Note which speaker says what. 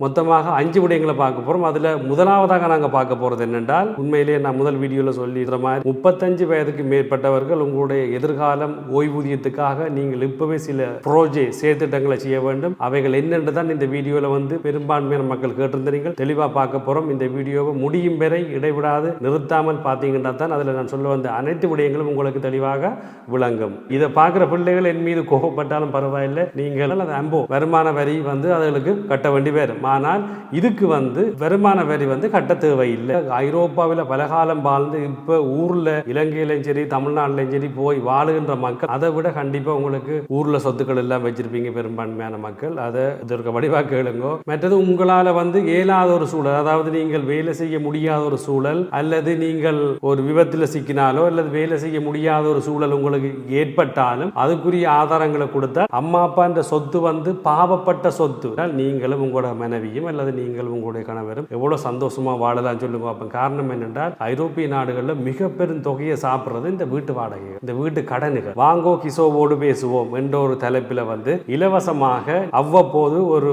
Speaker 1: மொத்தமாக 5 விடயங்களை பார்க்க போகிறோம். அதில் முதலாவதாக நாங்கள் பார்க்க போகிறது என்னென்றால், உண்மையிலேயே நான் முதல் வீடியோவில் சொல்லிடுற மாதிரி 35 வயதுக்கு மேற்பட்டவர்கள் உங்களுடைய எதிர்காலம் ஓய்வூதியத்துக்காக நீங்கள் இப்போவே சில செயற்திட்டங்களை செய்ய வேண்டும். அவைகள் என்னென்று தான் இந்த வீடியோவில் பெரும்பான்மையான மக்கள் கேட்டிருந்தீர்கள். தெளிவாக பார்க்க போகிறோம். இந்த வீடியோவை முடியும் வரை இடைவிடாது நிறுத்தாமல் பார்த்தீங்கன்னா தான் அதில் நான் சொல்ல வந்த அனைத்து விடயங்களும் உங்களுக்கு தெளிவாக விளங்கும். இதை பார்க்குற பிள்ளைகள் என் மீது கோபப்பட்டாலும் பரவாயில்லை, நீங்கள் அது வருமான வரி அதுகளுக்கு கட்ட வேண்டி வரும். ஆனால் இதுக்கு வருமான வரி கட்ட தேவையில்லை. ஐரோப்பாவில் பலகாலம் வாழ்ந்து இப்ப ஊர்ல இலங்கையிலும் சரி தமிழ்நாட்டிலும் சரி போய் வாழுகின்ற மக்கள் அதை விட கண்டிப்பா உங்களுக்கு ஊர்ல சொத்துக்கள் எல்லாம் வச்சிருப்பீங்க பெரும்பான்மையான மக்கள். அதை இதற்கு வடிவா கேளுங்க. மற்றது உங்களால இயலாத ஒரு சூழல், அதாவது நீங்கள் வேலை செய்ய முடியாத ஒரு சூழல், அல்லது நீங்கள் ஒரு விபத்தில் சிக்கினாலோ அல்லது வேலை செய்ய முடியாத ஒரு சூழல் உங்களுக்கு ஏற்பட்டாலும் அதுக்குரிய ஆதாரங்களை கொடுத்தால் அம்மா அப்பா என்ற சொத்து பாவப்பட்ட சொத்து. நீங்களும் உங்களோட மனைவியும் அல்லது நீங்கள் உங்களுடைய கணவரும் எவ்வளவு சந்தோஷமா வாழலாம் சொல்லுங்க. அப்ப காரணம் என்னென்றால் ஐரோப்பிய நாடுகளில் மிக பெரும் தொகையை சாப்பிடுறது இந்த வீட்டு வாடகை, இந்த வீட்டு கடனுகள். வாங்கோ கிசோவோடு பேசுவோம் என்ற ஒரு தலைப்பில் இலவசமாக அவ்வப்போது ஒரு